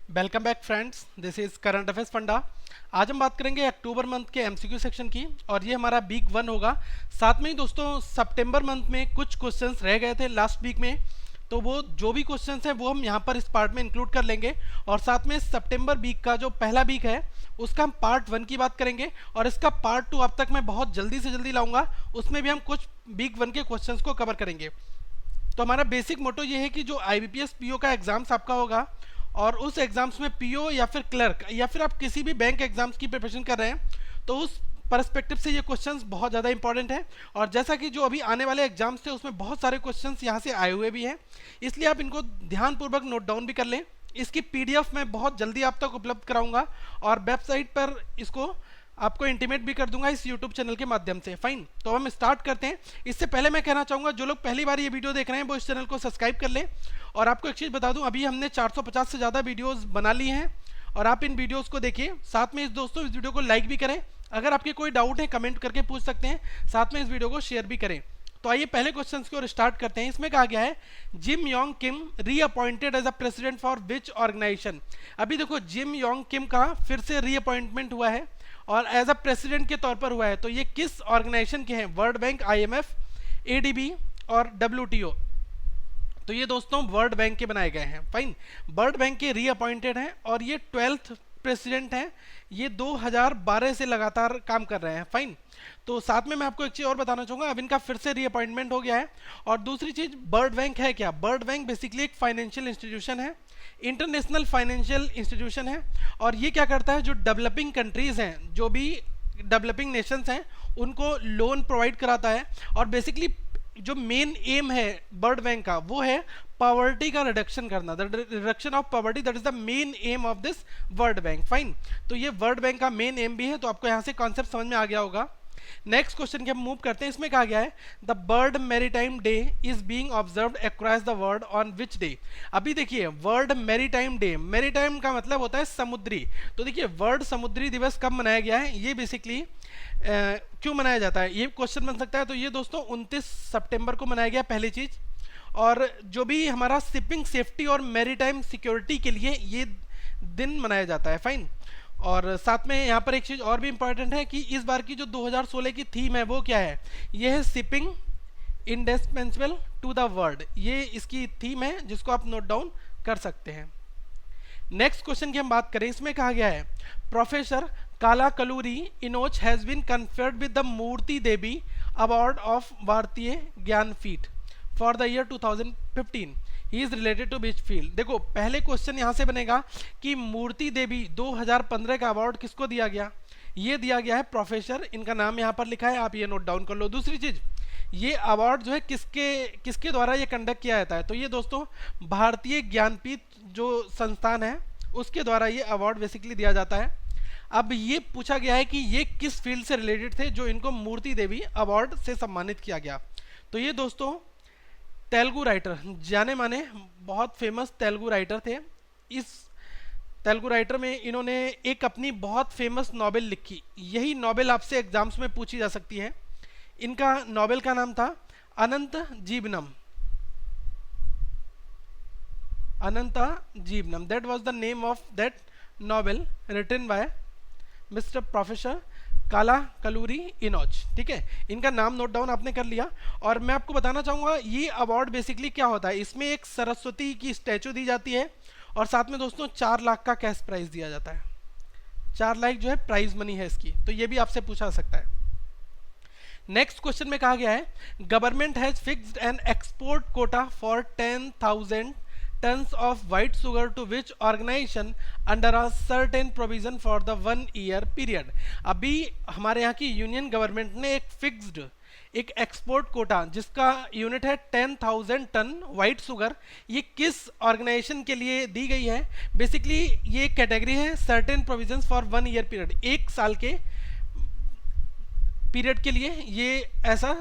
Welcome back friends, this is current affairs funda. आज हम बात करेंगे अक्टूबर मंथ के एमसीक्यू सेक्शन की और ये हमारा वीक 1 होगा। साथ में ही दोस्तों सितंबर मंथ में कुछ क्वेश्चंस रह गए थे लास्ट वीक में, तो वो जो भी क्वेश्चंस हैं वो हम यहाँ पर इस पार्ट में इंक्लूड कर लेंगे। और साथ में सितंबर वीक का जो पहला वीक है उसका हम पार्ट 1 की बात करेंगे और इसका पार्ट 2 अब तक मैं बहुत जल्दी से जल्दी लाऊंगा। उसमें भी हम कुछ वीक 1 के क्वेश्चंस को कवर करेंगे। तो हमारा बेसिक मोटो ये है कि जो आईबीपीएस पीओ का एग्जाम्स आपका होगा और उस एग्जाम्स में पीओ या फिर क्लर्क या फिर आप किसी भी बैंक एग्जाम्स की प्रिपरेशन कर रहे हैं तो उस परस्पेक्टिव से ये क्वेश्चंस बहुत ज़्यादा इंपॉर्टेंट है। और जैसा कि जो अभी आने वाले एग्जाम्स थे उसमें बहुत सारे क्वेश्चंस यहाँ से आए हुए भी हैं, इसलिए आप इनको ध्यानपूर्वक नोट डाउन भी कर लें। इसकी पीडीएफ मैं बहुत जल्दी आप तक उपलब्ध कराऊंगा और वेबसाइट पर इसको आपको इंटीमेट भी कर दूंगा इस यूट्यूब चैनल के माध्यम से। फाइन, तो हम स्टार्ट करते हैं। इससे पहले मैं कहना चाहूँगा जो लोग पहली बार ये वीडियो देख रहे हैं वो इस चैनल को सब्सक्राइब कर लें। और आपको एक चीज़ बता दूं, अभी हमने 450 से ज़्यादा वीडियोस बना ली हैं और आप इन वीडियोस को देखिए। साथ में इस दोस्तों इस वीडियो को लाइक भी करें, अगर आपके कोई डाउट है कमेंट करके पूछ सकते हैं, साथ में इस वीडियो को शेयर भी करें। तो आइए पहले क्वेश्चन की ओर स्टार्ट करते हैं। इसमें कहा गया है Jim Yong Kim reappointed as a president for which organisation. अभी देखो जिम योंग किम का फिर से रीअपॉइंटमेंट हुआ है और एज अ प्रेसिडेंट के तौर पर हुआ है। तो ये किस ऑर्गेनाइजेशन के हैं? वर्ल्ड बैंक, आईएमएफ, एडीबी और डब्ल्यूटीओ। तो ये दोस्तों वर्ल्ड बैंक के बनाए गए हैं। फाइन, वर्ल्ड बैंक के रीअपॉइंटेड हैं और ये 12th प्रेसिडेंट हैं। ये 2012 से लगातार काम कर रहे हैं। फाइन, तो साथ में मैं आपको एक चीज़ और बताना चाहूँगा, अब इनका फिर से रीअपॉइंटमेंट हो गया है। और दूसरी चीज़, वर्ल्ड बैंक है क्या? वर्ल्ड बैंक बेसिकली एक फाइनेंशियल इंस्टीट्यूशन है, इंटरनेशनल फाइनेंशियल इंस्टीट्यूशन है। और ये क्या करता है, जो डेवलपिंग कंट्रीज़ हैं, जो भी डेवलपिंग नेशंस हैं, उनको लोन प्रोवाइड कराता है। और बेसिकली जो मेन एम है वर्ल्ड बैंक का वो है पॉवर्टी का रिडक्शन करना, the reduction of poverty, that is the main M of this world bank. Fine, तो ये वर्ल्ड बैंक का मेन एम भी है, तो आपको यहाँ से कॉन्सेप्ट समझ में आ गया होगा। नेक्स्ट क्वेश्चन के हम मूव करते हैं। इसमें कहा गया है the world maritime day is being observed across the world on which day. अभी देखिए वर्ल्ड मैरीटाइम डे, मैरीटाइम का मतलब होता है समुद्री। तो देखिए वर्ल्ड समुद्री दिवस कब मनाया गया है, ये बेसिकली क्यों मनाया जाता है, ये क्वेश्चन बन सकता है। तो ये दोस्तों 29 सितंबर को मनाया गया, पहली चीज। और जो भी हमारा शिपिंग सेफ्टी और मैरीटाइम सिक्योरिटी के लिए ये दिन मनाया जाता है। फाइन, और साथ में यहाँ पर एक चीज़ और भी इम्पॉर्टेंट है कि इस बार की जो 2016 की थीम है वो क्या है, ये है shipping indispensable to the world. ये इसकी थीम है जिसको आप नोट डाउन कर सकते हैं। नेक्स्ट क्वेश्चन की हम बात करें। इसमें कहा गया है professor Kala Kaluri Enoch has been conferred with the Murti Devi award of Bharatiya Jnanpith for the year 2015। He is related to which field. देखो पहले क्वेश्चन यहाँ से बनेगा कि मूर्ति देवी 2015 का अवार्ड किसको दिया गया, ये दिया गया है प्रोफेसर, इनका नाम यहाँ पर लिखा है, आप ये नोट डाउन कर लो। दूसरी चीज, ये अवार्ड जो है किसके द्वारा ये कंडक्ट किया जाता है, तो ये दोस्तों भारतीय ज्ञानपीठ जो संस्थान है उसके द्वारा ये अवार्ड बेसिकली दिया जाता है। अब ये पूछा गया है कि ये किस फील्ड से रिलेटेड थे जो इनको मूर्ति देवी अवार्ड से सम्मानित किया गया। तो ये दोस्तों तेलुगु राइटर, जाने माने बहुत फेमस तेलुगु राइटर थे। इस तेलुगु राइटर में इन्होंने एक अपनी बहुत फेमस नॉवेल लिखी, यही नॉवेल आपसे एग्जाम्स में पूछी जा सकती है। इनका नॉवेल का नाम था Anantha Jeevanam, Anantha Jeevanam, that was the name of that novel written by mister professor Kala Kaluri Enoch. ठीक है, इनका नाम नोट डाउन आपने कर लिया। और मैं आपको बताना चाहूँगा ये अवार्ड बेसिकली क्या होता है, इसमें एक सरस्वती की स्टैचू दी जाती है और साथ में दोस्तों 4 लाख का कैश प्राइज दिया जाता है। 4 लाख जो है प्राइज मनी है इसकी, तो ये भी आपसे पूछा सकता है। नेक्स्ट क्वेश्चन में कहा गया है government has fixed an export Kota for 10,000 tons of white sugar to which organization under a certain provision for the 1 year period। अभी हमारे यहाँ की यूनियन गवर्नमेंट ने एक फिक्स्ड एक एक्सपोर्ट कोटा जिसका यूनिट है 10,000 टन व्हाइट शुगर, ये किस ऑर्गेनाइजेशन के लिए दी गई है? बेसिकली ये कैटेगरी है certain provisions for 1 year period, 1 साल के पीरियड के लिए ये ऐसा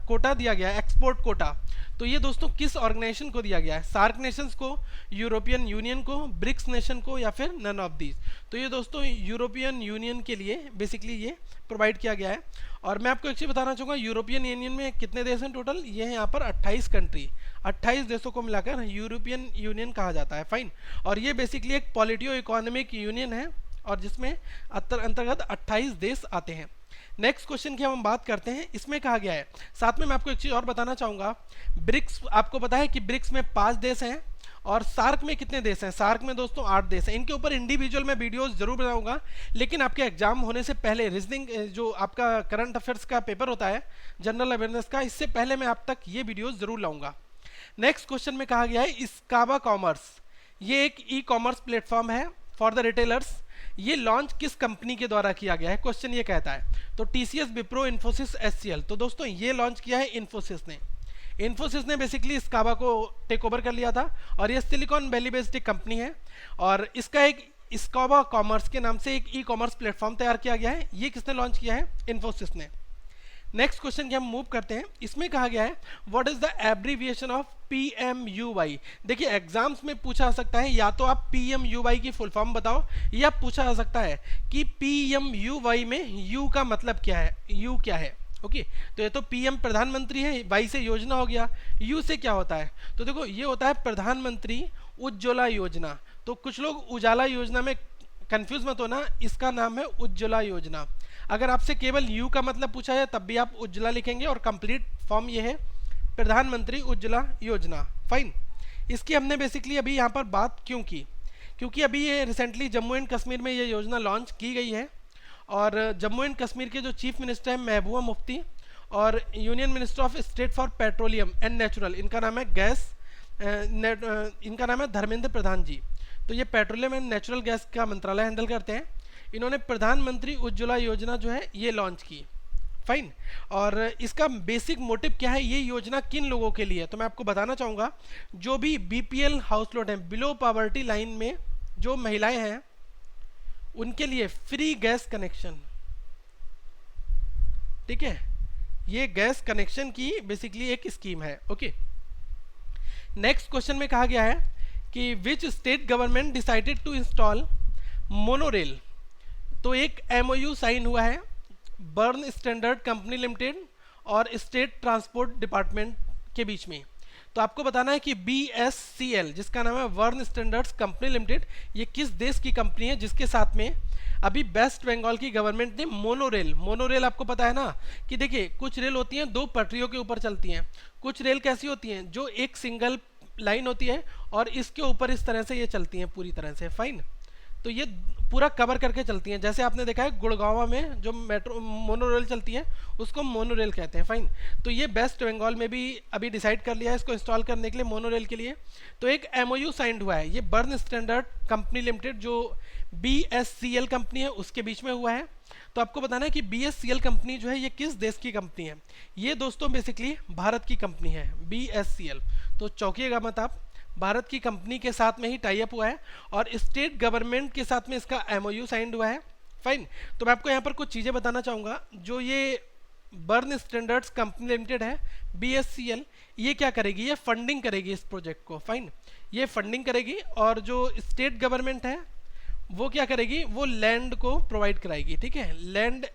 कोटा दिया गया है, एक्सपोर्ट कोटा। तो ये दोस्तों किस ऑर्गेनाइजेशन को दिया गया है? सार्क नेशंस को, यूरोपियन यूनियन को, ब्रिक्स नेशन को, या फिर नन ऑफ दीज। तो ये दोस्तों यूरोपियन यूनियन के लिए बेसिकली ये प्रोवाइड किया गया है। और मैं आपको एक चीज़ बताना चाहूँगा, यूरोपियन यूनियन में कितने देश हैं टोटल? ये हैं यहाँ पर 28 कंट्री। 28 देशों को मिलाकर यूरोपियन यूनियन कहा जाता है। फाइन। और ये बेसिकली एक पॉलिटियो इकोनॉमिक यूनियन है और जिसमें अंतर्गत 28 देश आते हैं। नेक्स्ट क्वेश्चन की हम बात करते हैं। इसमें कहा गया है, साथ में मैं आपको एक चीज़ और बताना चाहूँगा, ब्रिक्स, आपको पता है कि ब्रिक्स में 5 देश हैं और सार्क में कितने देश हैं? सार्क में दोस्तों 8 देश हैं। इनके ऊपर इंडिविजुअल मैं वीडियोस जरूर बनाऊंगा, लेकिन आपके एग्जाम होने से पहले रीजनिंग जो आपका करंट अफेयर्स का पेपर होता है जनरल अवेयरनेस का, इससे पहले मैं आप तक ये वीडियोस जरूर लाऊंगा। नेक्स्ट क्वेश्चन में कहा गया है इस्काबा कॉमर्स, ये एक ई कॉमर्स प्लेटफॉर्म है फॉर द रिटेलर्स। ये लॉन्च किस कंपनी के द्वारा किया गया है? क्वेश्चन ये कहता है। तो टीसीएस, विप्रो, इन्फोसिस, एचसीएल। तो दोस्तों ये लॉन्च किया है इन्फोसिस ने। इन्फोसिस ने बेसिकली स्काबा को टेक ओवर कर लिया था और ये सिलिकॉन वैली बेस्ड एक कंपनी है और इसका एक स्काबा कॉमर्स के नाम से एक ई कॉमर्स प्लेटफॉर्म तैयार किया गया है। ये किसने लॉन्च किया है? इन्फोसिस ने। नेक्स्ट क्वेश्चन की हम मूव करते हैं। इसमें कहा गया है what is the abbreviation of PMUY। देखिए एग्जाम्स में पूछा जा सकता है, या तो आप PMUY की फुल फॉर्म बताओ, या पूछा जा सकता है कि PMUY में U का मतलब क्या है, U क्या है। ओके तो ये तो PM प्रधानमंत्री है, Y से योजना हो गया, U से क्या होता है? तो देखो ये होता है प्रधानमंत्री उज्ज्वला योजना। तो कुछ लोग उजाला योजना में कंफ्यूज मत होना, इसका नाम है उज्ज्वला योजना। अगर आपसे केवल यू का मतलब पूछा जाए तब भी आप उज्ज्वला लिखेंगे और कंप्लीट फॉर्म ये है प्रधानमंत्री उज्ज्वला योजना। फाइन। इसकी हमने बेसिकली अभी यहाँ पर बात क्यों की? क्योंकि अभी ये रिसेंटली जम्मू एंड कश्मीर में ये योजना लॉन्च की गई है और जम्मू एंड कश्मीर के जो चीफ मिनिस्टर हैं महबूबा मुफ्ती और union minister of state for petroleum and natural, इनका नाम है इनका नाम है धर्मेंद्र प्रधान जी। तो ये पेट्रोलियम एंड नेचुरल गैस का मंत्रालय हैंडल करते हैं। इन्होंने प्रधानमंत्री उज्ज्वला योजना जो है ये लॉन्च की। फाइन। और इसका बेसिक मोटिव क्या है, ये योजना किन लोगों के लिए है? तो मैं आपको बताना चाहूँगा, जो भी BPL हाउस होल्ड हैं, बिलो पॉवर्टी लाइन में जो महिलाएं हैं उनके लिए फ्री गैस कनेक्शन। ठीक है, ये गैस कनेक्शन की बेसिकली एक स्कीम है। ओके नेक्स्ट क्वेश्चन में कहा गया है कि which state government decided to install monorail. तो एक MOU साइन हुआ है बर्न स्टैंडर्ड कंपनी लिमिटेड और स्टेट ट्रांसपोर्ट डिपार्टमेंट के बीच में। तो आपको बताना है कि BSCL जिसका नाम है बर्न स्टैंडर्ड्स कंपनी लिमिटेड, ये किस देश की कंपनी है जिसके साथ में अभी वेस्ट बंगाल की गवर्नमेंट ने मोनोरेल आपको पता है ना कि देखिए कुछ रेल होती हैं 2 पटरियों के ऊपर चलती हैं, कुछ रेल कैसी होती हैं जो एक सिंगल लाइन होती है और इसके ऊपर इस तरह से ये चलती हैं पूरी तरह से। फाइन। तो ये पूरा कवर करके चलती हैं, जैसे आपने देखा है गुड़गांव में जो मेट्रो मोनोरेल चलती है उसको मोनोरेल कहते हैं। फाइन। तो ये वेस्ट बंगाल में भी अभी डिसाइड कर लिया है इसको इंस्टॉल करने के लिए मोनोरेल के लिए। तो एक MOU साइंड हुआ है, ये बर्न स्टैंडर्ड कंपनी लिमिटेड जो BSCL कंपनी है उसके बीच में हुआ है। तो आपको बताना है कि BSCL कंपनी जो है ये किस देश की कंपनी है? ये दोस्तों बेसिकली भारत की कंपनी है BSCL। तो चौंकिएगा मत आप, भारत की कंपनी के साथ में ही टाई अप हुआ है और स्टेट गवर्नमेंट के साथ में इसका MOU साइंड हुआ है। फाइन। तो मैं आपको यहाँ पर कुछ चीज़ें बताना चाहूँगा। जो ये बर्न स्टैंडर्ड्स कंपनी लिमिटेड है BSCL, ये क्या करेगी? ये फंडिंग करेगी इस प्रोजेक्ट को। फाइन। ये फंडिंग करेगी और जो स्टेट गवर्नमेंट है वो क्या करेगी? वो लैंड को प्रोवाइड कराएगी। ठीक है, लैंड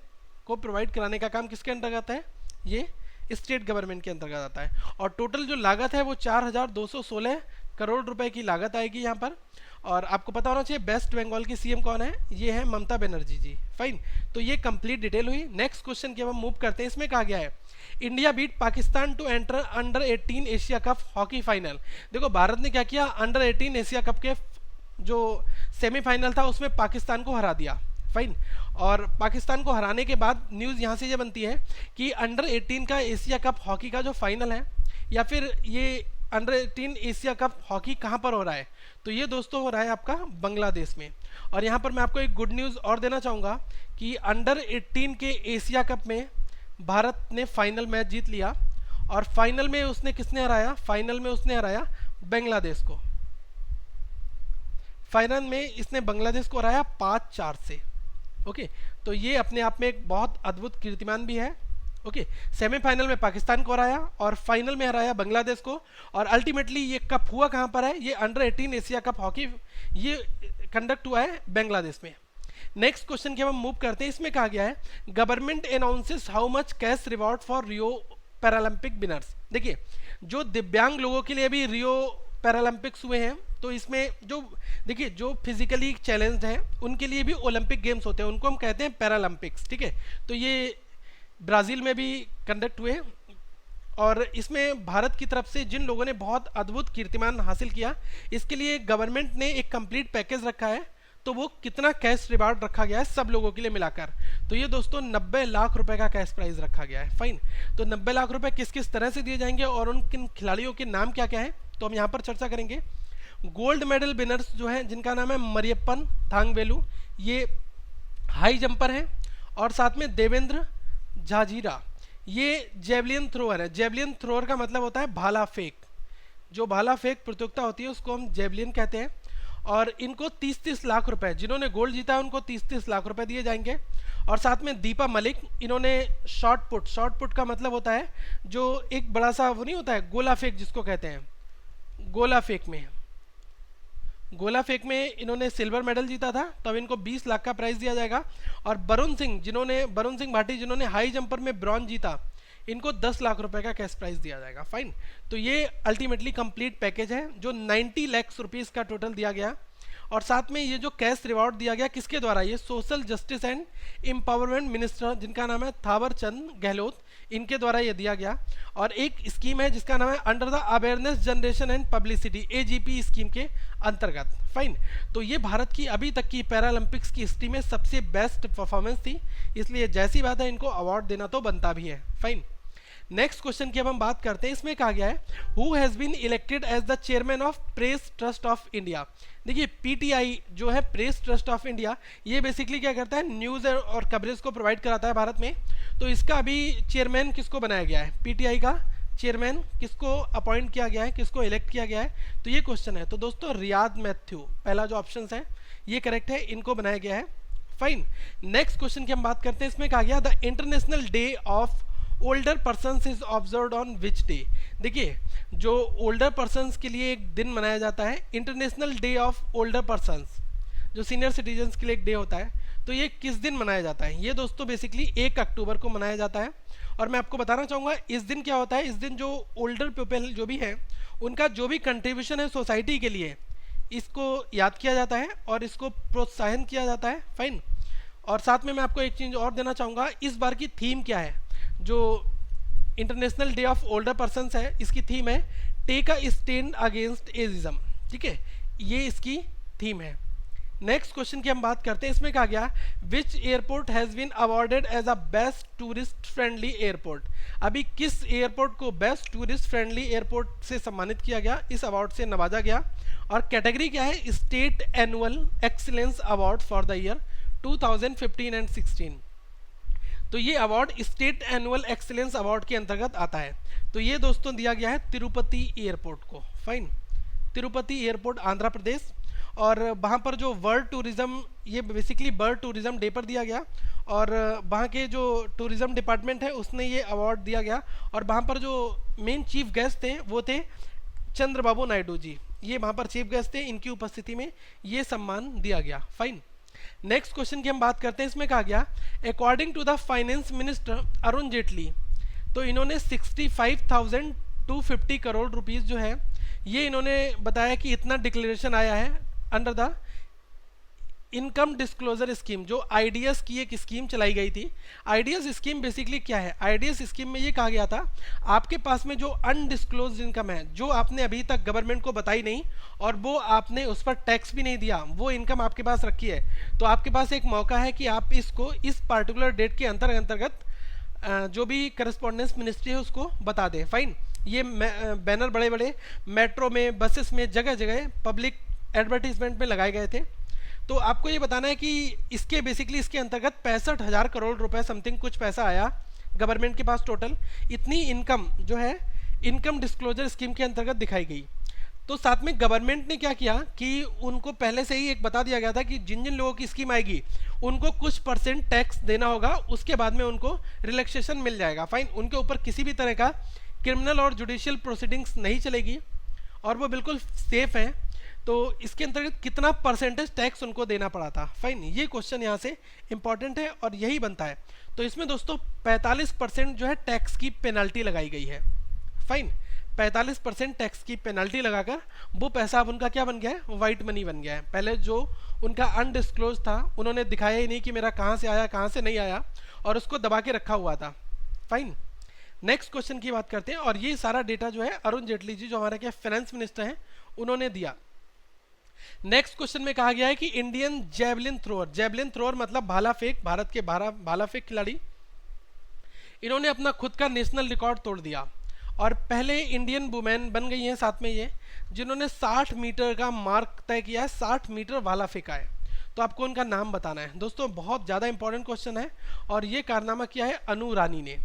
को प्रोवाइड कराने का काम किसके अंतर्गत है? ये स्टेट गवर्नमेंट के अंतर्गत आता है। और टोटल जो लागत है वो 4,216 करोड़ रुपए की लागत आएगी यहाँ पर। और आपको पता होना चाहिए वेस्ट बंगाल की CM कौन है? ये है ममता बनर्जी जी। फाइन। तो ये कंप्लीट डिटेल हुई। नेक्स्ट क्वेश्चन की हम मूव करते हैं। इसमें कहा गया है India beat Pakistan to enter under 18 Asia cup hockey final. देखो भारत ने क्या किया, अंडर 18 एशिया कप के जो सेमीफाइनल था उसमें पाकिस्तान को हरा दिया। फाइन। और पाकिस्तान को हराने के बाद न्यूज़ यहाँ से ये बनती है कि अंडर 18 का एशिया कप हॉकी का जो फाइनल है, या फिर ये अंडर 18 एशिया कप हॉकी कहाँ पर हो रहा है? तो ये दोस्तों हो रहा है आपका बांग्लादेश में। और यहाँ पर मैं आपको एक गुड न्यूज़ और देना चाहूँगा कि अंडर 18 के एशिया कप में भारत ने फाइनल मैच जीत लिया और फाइनल में उसने किसने हराया? फाइनल में उसने हराया बांग्लादेश को। फाइनल में इसने बांग्लादेश को हराया 5-4 से। ओके तो ये अपने आप में एक बहुत अद्भुत कीर्तिमान भी है। ओके सेमीफाइनल में पाकिस्तान को हराया और फाइनल में हराया बांग्लादेश को। और अल्टीमेटली ये कप हुआ कहाँ पर है? ये अंडर 18 एशिया कप हॉकी ये कंडक्ट हुआ है बांग्लादेश में। नेक्स्ट क्वेश्चन की हम मूव करते हैं। इसमें कहा गया है government announces how much cash reward for Rio Paralympic winners. देखिए जो दिव्यांग लोगों के लिए भी रियो पैरालंपिक्स हुए हैं, तो इसमें जो देखिए जो फिजिकली चैलेंज्ड हैं उनके लिए भी ओलंपिक गेम्स होते हैं, उनको हम कहते हैं पैरालंपिक्स, ठीक है। तो ये ब्राज़ील में भी कंडक्ट हुए, और इसमें भारत की तरफ से जिन लोगों ने बहुत अद्भुत कीर्तिमान हासिल किया, इसके लिए गवर्नमेंट ने एक कंप्लीट पैकेज रखा है। तो वो कितना कैश रिवार्ड रखा गया है सब लोगों के लिए मिलाकर, तो ये दोस्तों 90 लाख रुपए का कैश प्राइज रखा गया है। फाइन, तो 90 लाख रुपए किस किस तरह से दिए जाएंगे और उन किन खिलाड़ियों के नाम क्या क्या है, तो हम यहाँ पर चर्चा करेंगे। गोल्ड मेडल विनर्स जो हैं, जिनका नाम है मरियप्पन थांगवेलु, ये हाई जंपर हैं, और साथ में देवेंद्र झाजीरा, ये जेवलिन थ्रोअर है। जेवलिन थ्रोअर का मतलब होता है भाला फेंक, जो भाला फेंक प्रतियोगिता होती है उसको हम जेवलिन कहते हैं। और इनको 30-30 लाख रुपए, जिन्होंने गोल्ड जीता है उनको 30-30 लाख रुपए दिए जाएंगे। और साथ में दीपा मलिक, इन्होंने शॉर्ट पुट का मतलब होता है जो एक बड़ा सा वो नहीं होता है गोला फेंक जिसको कहते हैं, गोला फेंक में इन्होंने सिल्वर मेडल जीता था, तो अब इनको 20 लाख का प्राइज दिया जाएगा। और वरुण सिंह भाटी जिन्होंने हाई जंपर में ब्रॉन्ज जीता, इनको 10 लाख रुपए का कैश प्राइज दिया जाएगा। फाइन, तो ये अल्टीमेटली कंप्लीट पैकेज है जो 90 लाख रुपीस का टोटल दिया गया। और साथ में ये जो कैश रिवॉर्ड दिया गया किसके द्वारा, ये social justice and empowerment minister जिनका नाम है थावर चंद गहलोत, इनके द्वारा ये दिया गया। और एक स्कीम है जिसका नाम है under the awareness generation and publicity, AGP scheme के अंतर्गत। फाइन, तो ये भारत की अभी तक की पैरालंपिक्स की हिस्ट्री में सबसे बेस्ट परफॉर्मेंस थी, इसलिए जैसी बात है इनको अवार्ड देना तो बनता भी है। फाइन, नेक्स्ट क्वेश्चन की अब हम बात करते हैं। इसमें कहा गया है who has been elected as the chairman of Press Trust of India. देखिए PTI जो है प्रेस ट्रस्ट ऑफ इंडिया, ये बेसिकली क्या करता है, न्यूज़ और कवरेज को प्रोवाइड कराता है भारत में। तो इसका अभी चेयरमैन किसको बनाया गया है, PTI का चेयरमैन किसको अपॉइंट किया गया है, किसको इलेक्ट किया गया है, तो ये क्वेश्चन है। तो दोस्तों रियाद मैथ्यू, पहला जो ऑप्शन है ये करेक्ट है, इनको बनाया गया है। फाइन, नेक्स्ट क्वेश्चन की हम बात करते हैं। इसमें कहा गया the international day of older persons is observed on which day. देखिए जो ओल्डर पर्सन्स के लिए एक दिन मनाया जाता है, international day of older persons, जो सीनियर सिटीजन्स के लिए एक डे होता है, तो ये किस दिन मनाया जाता है, ये दोस्तों बेसिकली 1 अक्टूबर को मनाया जाता है। और मैं आपको बताना चाहूँगा इस दिन क्या होता है, इस दिन जो ओल्डर पीपल जो भी है उनका जो भी कंट्रीब्यूशन है सोसाइटी के लिए, इसको याद किया जाता है और इसको प्रोत्साहन किया जाता है। फाइन, और साथ में मैं आपको एक चीज़ और देना चाहूँगा, इस बार की थीम क्या है, जो international day of older persons है इसकी थीम है take a stand against ageism, ठीक है, ये इसकी थीम है। नेक्स्ट क्वेश्चन की हम बात करते हैं। इसमें कहा गया which airport has been awarded as a best tourist friendly airport. अभी किस एयरपोर्ट को बेस्ट टूरिस्ट फ्रेंडली एयरपोर्ट से सम्मानित किया गया, इस अवार्ड से नवाजा गया। और कैटेगरी क्या है, state annual excellence award for the year 2015 and 16। तो ये award state annual excellence award के अंतर्गत आता है। तो ये दोस्तों दिया गया है तिरुपति एयरपोर्ट को। फाइन, तिरुपति एयरपोर्ट आंध्र प्रदेश, और वहाँ पर जो वर्ल्ड टूरिज़्म, ये बेसिकली वर्ल्ड टूरिज़्म डे पर दिया गया, और वहाँ के जो टूरिज़्म डिपार्टमेंट है उसने ये अवार्ड दिया गया। और वहाँ पर जो मेन चीफ गेस्ट थे वो थे चंद्रबाबू नायडू जी, ये वहाँ पर चीफ गेस्ट थे, इनकी उपस्थिति में ये सम्मान दिया गया। फाइन, नेक्स्ट क्वेश्चन की हम बात करते हैं। इसमें कहा गया according to the finance minister Arun Jaitley, तो इन्होंने 65,250 करोड़ रुपीस जो है ये इन्होंने बताया कि इतना डिक्लेरेशन आया है under the income disclosure scheme, जो IDS की एक स्कीम चलाई गई थी। IDS स्कीम बेसिकली क्या है, IDS स्कीम में ये कहा गया था आपके पास में जो अनडिस्क्लोज इनकम है, जो आपने अभी तक गवर्नमेंट को बताई नहीं और वो आपने उस पर टैक्स भी नहीं दिया, वो इनकम आपके पास रखी है, तो आपके पास एक मौका है कि आप इसको इस पार्टिकुलर डेट के अंतर्गत जो भी करस्पॉन्डेंस मिनिस्ट्री है उसको बता दें। फाइन, ये बैनर बड़े बड़े मेट्रो में, बसेस में, जगह जगह पब्लिक एडवर्टीजमेंट में लगाए गए थे। तो आपको ये बताना है कि इसके बेसिकली इसके अंतर्गत 65,000 करोड़ रुपए समथिंग कुछ पैसा आया गवर्नमेंट के पास टोटल, इतनी इनकम जो है इनकम डिस्क्लोजर स्कीम के अंतर्गत दिखाई गई। तो साथ में गवर्नमेंट ने क्या किया कि उनको पहले से ही एक बता दिया गया था कि जिन जिन लोगों की स्कीम आएगी उनको कुछ % टैक्स देना होगा, उसके बाद में उनको रिलैक्सेशन मिल जाएगा। फाइन, उनके ऊपर किसी भी तरह का क्रिमिनल और जुडिशियल प्रोसीडिंग्स नहीं चलेगी और वो बिल्कुल सेफ हैं। तो इसके अंतर्गत कितना % टैक्स उनको देना पड़ा था। फाइन, ये क्वेश्चन यहाँ से इंपॉर्टेंट है और यही बनता है। तो इसमें दोस्तों 45% जो है टैक्स की पेनल्टी लगाई गई है। फाइन, 45% टैक्स की पेनल्टी लगाकर वो पैसा अब उनका क्या बन गया है, वाइट मनी बन गया है। पहले जो उनका अनडिस्क्लोज था, उन्होंने दिखाया ही नहीं कि मेरा कहाँ से आया कहाँ से नहीं आया, और उसको दबा के रखा हुआ था। फाइन, नेक्स्ट क्वेश्चन की बात करते हैं, और ये सारा डेटा जो है अरुण जेटली जी जो हमारे क्या फाइनेंस मिनिस्टर हैं उन्होंने दिया। नेक्स्ट क्वेश्चन में कहा गया है कि इंडियन जेवलिन थ्रोअर मतलब भाला फेंक, भारत के भाला फेंक खिलाड़ी, इन्होंने अपना खुद का नेशनल रिकॉर्ड तोड़ दिया और पहले इंडियन वुमेन बन गई हैं साथ में ये, जिन्होंने 60 मीटर का मार्क तय किया है, 60 मीटर भाला फेंका है। तो आपको उनका नाम बताना है दोस्तों, बहुत ज़्यादा इंपॉर्टेंट क्वेश्चन है। और ये कारनामा किया है अनु रानी ने।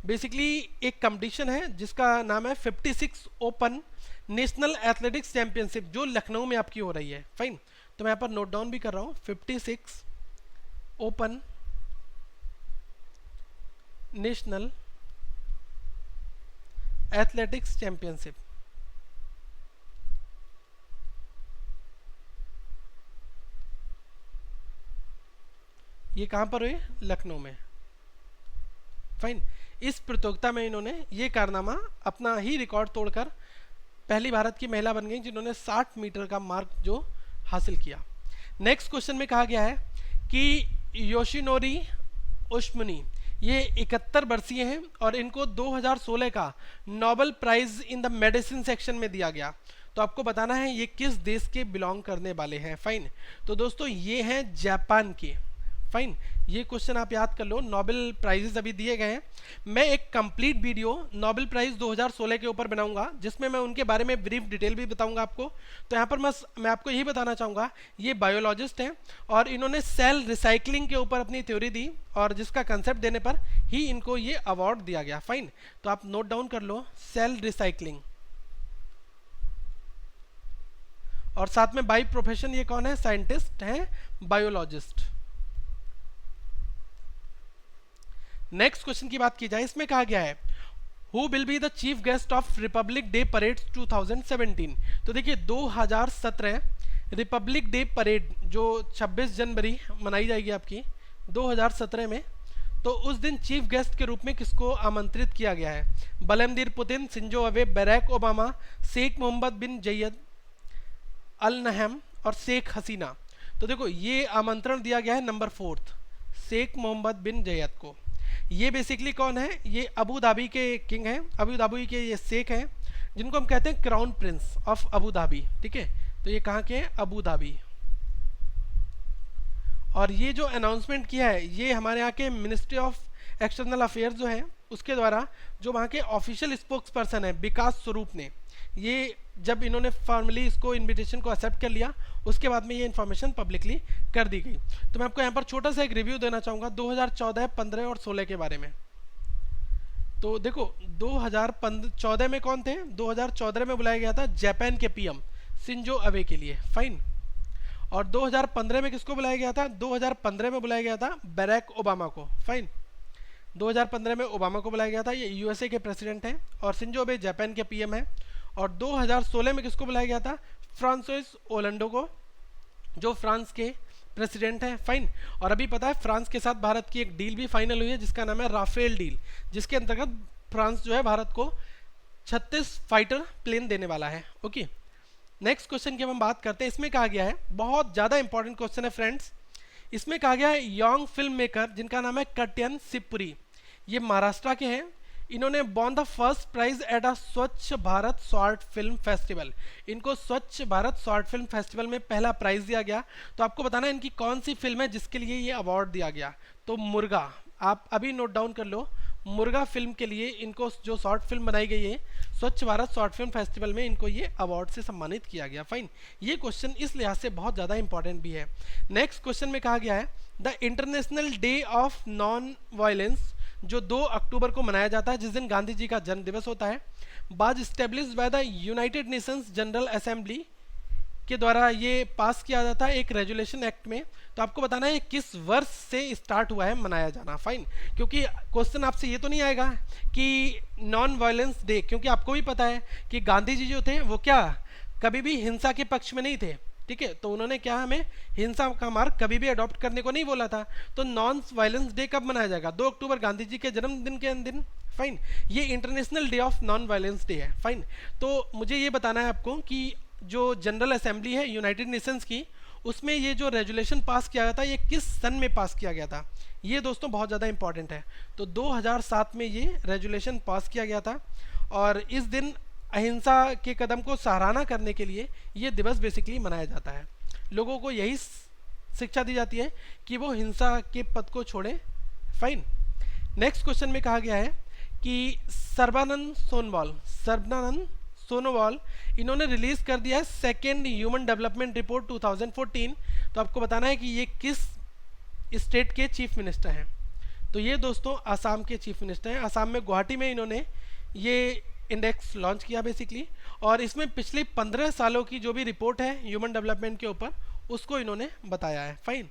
बेसिकली एक कंपटीशन है जिसका नाम है 56 ओपन नेशनल एथलेटिक्स चैंपियनशिप, जो लखनऊ में आपकी हो रही है। फाइन, तो मैं यहाँ पर नोट डाउन भी कर रहा हूँ, 56 ओपन नेशनल एथलेटिक्स चैंपियनशिप। ये कहाँ पर हुई, लखनऊ में। फाइन, इस प्रतियोगिता में इन्होंने ये कारनामा अपना ही रिकॉर्ड तोड़कर पहली भारत की महिला बन गई जिन्होंने 60 मीटर का मार्क जो हासिल किया। नेक्स्ट क्वेश्चन में कहा गया है कि योशिनोरी ओशमुनी ये 71 वर्षीय हैं और इनको 2016 का Nobel prize in the medicine section में दिया गया। तो आपको बताना है ये किस देश के बिलोंग करने वाले हैं। फाइन, तो दोस्तों ये हैं जापान के। फाइन, ये क्वेश्चन आप याद कर लो, नोबेल प्राइजेस अभी दिए गए हैं। मैं एक कंप्लीट वीडियो नोबेल प्राइज 2016 के ऊपर बनाऊंगा जिसमें मैं उनके बारे में ब्रीफ डिटेल भी बताऊंगा आपको। तो यहाँ पर मैं आपको यही बताना चाहूँगा, ये बायोलॉजिस्ट हैं और इन्होंने सेल रिसाइकलिंग के ऊपर अपनी थ्योरी दी और जिसका कंसेप्ट देने पर ही इनको ये अवार्ड दिया गया। फाइन, तो आप नोट डाउन कर लो, सेल रिसाइकलिंग। और साथ में बाई प्रोफेशन ये कौन है, साइंटिस्ट हैं, बायोलॉजिस्ट। नेक्स्ट क्वेश्चन की बात की जाए, इसमें कहा गया है who will be the chief guest of Republic day parade 2017। तो देखिए 2017 रिपब्लिक डे परेड जो 26 जनवरी मनाई जाएगी आपकी 2017 में, तो उस दिन चीफ गेस्ट के रूप में किसको आमंत्रित किया गया है, Vladimir Putin, Shinzo Abe, Barack Obama, Sheikh Mohammed bin Zayed Al Nahyan और शेख हसीना। तो देखो ये आमंत्रण दिया गया है number 4 Sheikh Mohammed bin Zayed को। ये बेसिकली कौन है, ये अबू धाबी के किंग हैं, अबू धाबी के ये शेख हैं जिनको हम कहते हैं crown Prince of Abu Dhabi. ठीक है, तो ये कहाँ के हैं, अबू धाबी। और ये जो अनाउंसमेंट किया है ये हमारे यहाँ के मिनिस्ट्री ऑफ एक्सटर्नल अफेयर्स जो है उसके द्वारा, जो वहाँ के ऑफिशियल स्पोक्स पर्सन है विकास स्वरूप ने, ये जब इन्होंने फॉर्मली इसको इनविटेशन को एक्सेप्ट कर लिया उसके बाद में ये इन्फॉर्मेशन पब्लिकली कर दी गई। तो मैं आपको यहाँ पर छोटा सा एक रिव्यू देना चाहूँगा 2014, 15 और 16 के बारे में। तो देखो 2014 में कौन थे, 2014 में बुलाया गया था जापान के पीएम शिंजो अबे के लिए। फाइन, और 2015 में किसको बुलाया गया था, 2015 में बुलाया गया था बराक ओबामा को। फाइन, 2015 में ओबामा को बुलाया गया था, ये यूएसए के प्रेसिडेंट हैं, और शिंजो अबे जापान के पीएम हैं। और 2016 में किसको बुलाया गया था, फ्रांसोइस ओलंडो को, जो फ्रांस के प्रेसिडेंट हैं। फाइन, और अभी पता है फ्रांस के साथ भारत की एक डील भी फाइनल हुई है जिसका नाम है राफेल डील, जिसके अंतर्गत फ्रांस जो है भारत को 36 फाइटर प्लेन देने वाला है। ओके, नेक्स्ट क्वेश्चन की हम बात करते हैं। इसमें कहा गया है, बहुत ज़्यादा इंपॉर्टेंट क्वेश्चन है फ्रेंड्स, इसमें कहा गया है यंग फिल्म मेकर जिनका नाम है कट्यन शिवपुरी, ये महाराष्ट्र के हैं, इन्होंने won the first prize at a Swachh Bharat short film festival. इनको स्वच्छ भारत शॉर्ट फिल्म फेस्टिवल में पहला प्राइज दिया गया। तो आपको बताना है इनकी कौन सी फिल्म है जिसके लिए ये अवार्ड दिया गया। तो मुर्गा, आप अभी नोट डाउन कर लो, मुर्गा फिल्म के लिए इनको जो शॉर्ट फिल्म बनाई गई है स्वच्छ भारत शॉर्ट फिल्म फेस्टिवल में इनको ये अवार्ड से सम्मानित किया गया। फाइन, ये क्वेश्चन इस लिहाज से बहुत ज़्यादा इंपॉर्टेंट भी है। नेक्स्ट क्वेश्चन में कहा गया है the international day of non violence, जो 2 अक्टूबर को मनाया जाता है जिस दिन गांधी जी का जन्म दिवस होता है, was established by the United Nations general assembly के द्वारा ये पास किया जाता है एक रेजुलेशन एक्ट में। तो आपको बताना है किस वर्ष से स्टार्ट हुआ है मनाया जाना। फाइन, क्योंकि क्वेश्चन आपसे ये तो नहीं आएगा कि नॉन वायलेंस डे, क्योंकि आपको भी पता है कि गांधी जी जो थे वो क्या कभी भी हिंसा के पक्ष में नहीं थे, ठीक है, तो उन्होंने क्या हमें हिंसा का मार्ग कभी भी अडॉप्ट करने को नहीं बोला था। तो नॉन वायलेंस डे कब मनाया जाएगा? 2 अक्टूबर, गांधी जी के जन्मदिन के दिन। फाइन, ये international day of non violence day है। फाइन, तो मुझे ये बताना है आपको कि जो जनरल असेंबली है यूनाइटेड नेशंस की, उसमें ये जो रेजुलेशन पास किया गया था ये किस सन में पास किया गया था? ये दोस्तों बहुत ज़्यादा इंपॉर्टेंट है। तो 2007 में ये रेजुलेशन पास किया गया था, और इस दिन अहिंसा के कदम को सराहना करने के लिए ये दिवस बेसिकली मनाया जाता है। लोगों को यही शिक्षा दी जाती है कि वो हिंसा के पथ को छोड़ें। फाइन, नेक्स्ट क्वेश्चन में कहा गया है कि सर्बानंद सोनोवाल इन्होंने रिलीज कर दिया है सेकेंड ह्यूमन डेवलपमेंट रिपोर्ट 2014। तो आपको बताना है कि ये किस स्टेट के चीफ मिनिस्टर हैं? तो ये दोस्तों आसाम के चीफ मिनिस्टर हैं। आसाम में गुवाहाटी में इन्होंने ये इंडेक्स लॉन्च किया बेसिकली, और इसमें पिछले 15 सालों की जो भी रिपोर्ट है ह्यूमन डेवलपमेंट के ऊपर, उसको इन्होंने बताया है। फाइन,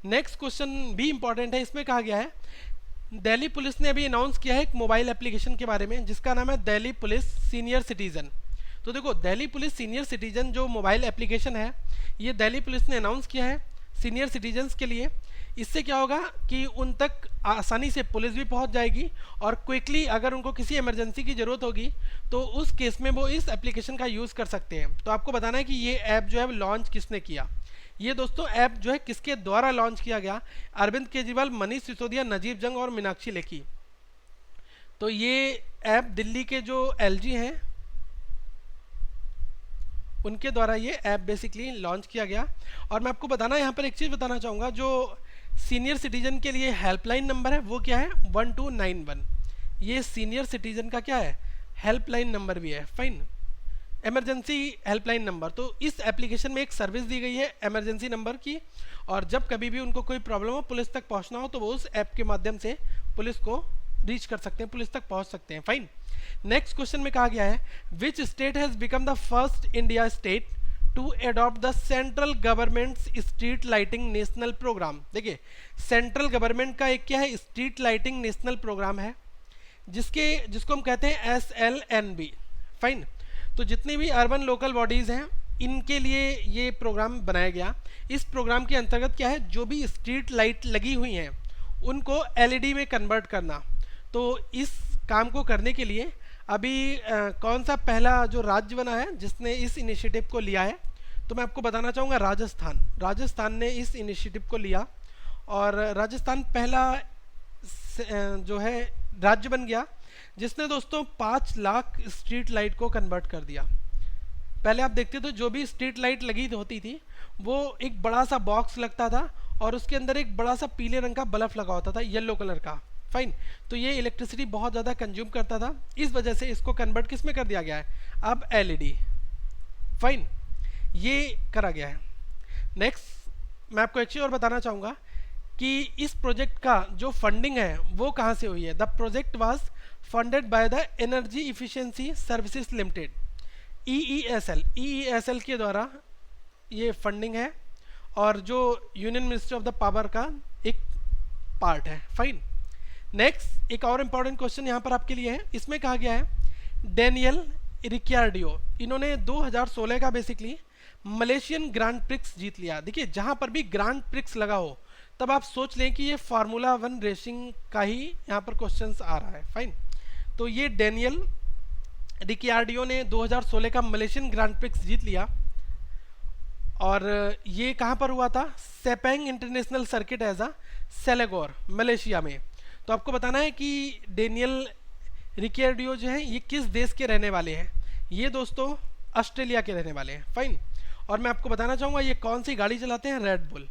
नेक्स्ट क्वेश्चन भी इंपॉर्टेंट है। इसमें कहा गया है दिल्ली पुलिस ने अभी अनाउंस किया है एक मोबाइल एप्लीकेशन के बारे में जिसका नाम है दिल्ली पुलिस सीनियर सिटीजन। तो देखो, दिल्ली पुलिस सीनियर सिटीजन जो मोबाइल एप्लीकेशन है, ये दिल्ली पुलिस ने अनाउंस किया है सीनियर सिटीजन्स के लिए। इससे क्या होगा कि उन तक आसानी से पुलिस भी पहुंच जाएगी, और क्विकली अगर उनको किसी इमरजेंसी की ज़रूरत होगी तो उस केस में वो इस एप्लीकेशन का यूज़ कर सकते हैं। तो आपको बताना है कि ये ऐप जो है लॉन्च किसने किया। ये दोस्तों ऐप जो है किसके द्वारा लॉन्च किया गया? अरविंद केजरीवाल, मनीष सिसोदिया, नजीब जंग और मीनाक्षी लेखी। तो ये ऐप दिल्ली के जो एलजी हैं उनके द्वारा ये ऐप बेसिकली लॉन्च किया गया। और मैं आपको बताना यहाँ पर एक चीज़ बताना चाहूँगा, जो सीनियर सिटीजन के लिए हेल्पलाइन नंबर है वो क्या है? 1291। ये सीनियर सिटीजन का क्या है? हेल्पलाइन नंबर भी है। Fine, emergency helpline number. तो इस एप्लीकेशन में एक सर्विस दी गई है इमरजेंसी नंबर की, और जब कभी भी उनको कोई प्रॉब्लम हो, पुलिस तक पहुंचना हो, तो वो उस ऐप के माध्यम से पुलिस को रीच कर सकते हैं, पुलिस तक पहुंच सकते हैं। फाइन, नेक्स्ट क्वेश्चन में कहा गया है which state has become the first India state to adopt the central government's street lighting national programme. देखिए, सेंट्रल गवर्नमेंट का एक क्या है? स्ट्रीट लाइटिंग नेशनल प्रोग्राम है, जिसको हम कहते हैं SLNB। फाइन, तो जितनी भी अर्बन लोकल बॉडीज़ हैं इनके लिए ये प्रोग्राम बनाया गया। इस प्रोग्राम के अंतर्गत क्या है? जो भी स्ट्रीट लाइट लगी हुई हैं उनको LED में कन्वर्ट करना। तो इस काम को करने के लिए अभी कौन सा पहला जो राज्य बना है जिसने इस इनिशिएटिव को लिया है? तो मैं आपको बताना चाहूँगा राजस्थान ने इस इनिशिएटिव को लिया, और राजस्थान पहला जो है राज्य बन गया जिसने दोस्तों 5 लाख स्ट्रीट लाइट को कन्वर्ट कर दिया। पहले आप देखते तो जो भी स्ट्रीट लाइट लगी होती थी वो एक बड़ा सा बॉक्स लगता था, और उसके अंदर एक बड़ा सा पीले रंग का बल्ब लगा होता था, येलो कलर का। फाइन, तो ये इलेक्ट्रिसिटी बहुत ज़्यादा कंज्यूम करता था, इस वजह से इसको कन्वर्ट किस में कर दिया गया है? अब LED। फाइन, ये करा गया है। नेक्स्ट मैं आपको एक चीज़ और बताना चाहूँगा कि इस प्रोजेक्ट का जो फंडिंग है वो कहाँ से हुई है? The project was funded by the energy efficiency services limited, EESL के द्वारा ये फंडिंग है, और जो union ministry of the power का एक पार्ट है। फाइन, नेक्स्ट एक और इम्पॉर्टेंट क्वेश्चन यहाँ पर आपके लिए है। इसमें कहा गया है डेनियल रिक्यार्डियो, इन्होंने 2016 का बेसिकली मलेशियन ग्रांड प्रिक्स जीत लिया। देखिए, जहाँ पर भी ग्रांड प्रिक्स लगा हो तब आप सोच लें कि ये फार्मूला 1 रेसिंग का ही यहाँ पर क्वेश्चंस आ रहा है। फाइन, तो ये डेनियल रिक्यार्डियो ने 2016 का मलेशियन ग्रांड प्रिक्स जीत लिया, और ये कहाँ पर हुआ था? सेपेंग इंटरनेशनल सर्किट एज सेलेगोर, मलेशिया में। तो आपको बताना है कि डेनियल रिक्यार्डियो जो है ये किस देश के रहने वाले हैं? ये दोस्तों ऑस्ट्रेलिया के रहने वाले हैं। फाइन, और मैं आपको बताना चाहूँगा ये कौन सी गाड़ी चलाते हैं? Red bull.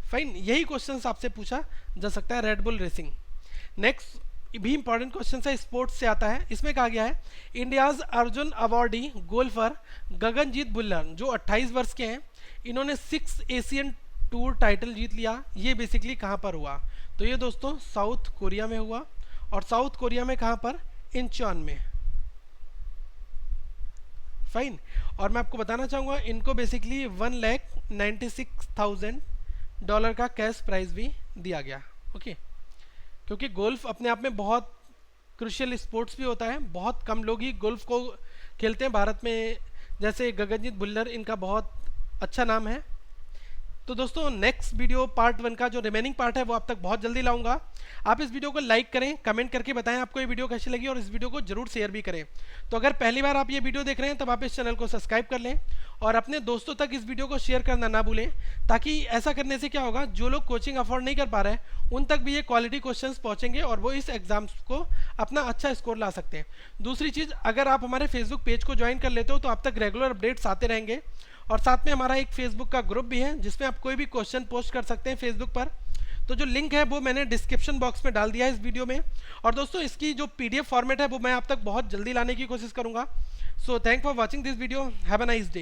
फाइन, यही क्वेश्चन आपसे पूछा जा सकता है, रेड बुल रेसिंग। नेक्स्ट भी इंपॉर्टेंट क्वेश्चन है, स्पोर्ट्स से आता है। इसमें कहा गया है India's Arjun awardee golfer Gaganjeet Bhullar जो 28 वर्ष के हैं, इन्होंने 6 एशियन टूर टाइटल जीत लिया। ये बेसिकली कहाँ पर हुआ? तो ये दोस्तों साउथ कोरिया में हुआ, और साउथ कोरिया में कहाँ पर? इंचॉन में। फाइन, और मैं आपको बताना चाहूँगा इनको बेसिकली $1,96,000 का कैश प्राइज भी दिया गया। ओके, क्योंकि गोल्फ अपने आप में बहुत क्रुशियल स्पोर्ट्स भी होता है, बहुत कम लोग ही गोल्फ को खेलते हैं। भारत में जैसे गगनजीत भुल्लर, इनका बहुत अच्छा नाम है। तो दोस्तों नेक्स्ट वीडियो पार्ट 1 का जो रिमेनिंग पार्ट है वो आप तक बहुत जल्दी लाऊंगा। आप इस वीडियो को लाइक करें, कमेंट करके बताएं आपको ये वीडियो कैसी लगी और इस वीडियो को जरूर शेयर भी करें। तो अगर पहली बार आप ये वीडियो देख रहे हैं तब आप इस चैनल को सब्सक्राइब कर लें और अपने दोस्तों तक इस वीडियो को शेयर करना ना भूलें, ताकि ऐसा करने से क्या होगा, जो लोग कोचिंग अफोर्ड नहीं कर पा रहे हैं उन तक भी ये क्वालिटी क्वेश्चंस पहुंचेंगे और वो इस एग्जाम्स को अपना अच्छा स्कोर ला सकते हैं। दूसरी चीज़, अगर आप हमारे फेसबुक पेज को ज्वाइन कर लेते हो तो आप तक रेगुलर अपडेट्स आते रहेंगे और साथ में हमारा एक फेसबुक का ग्रुप भी है जिसमें आप कोई भी क्वेश्चन पोस्ट कर सकते हैं फेसबुक पर। तो जो लिंक है वो मैंने डिस्क्रिप्शन बॉक्स में डाल दिया है इस वीडियो में। और दोस्तों इसकी जो PDF फॉर्मेट है वो मैं आप तक बहुत जल्दी लाने की कोशिश करूंगा। So thank for watching this video, have a nice day.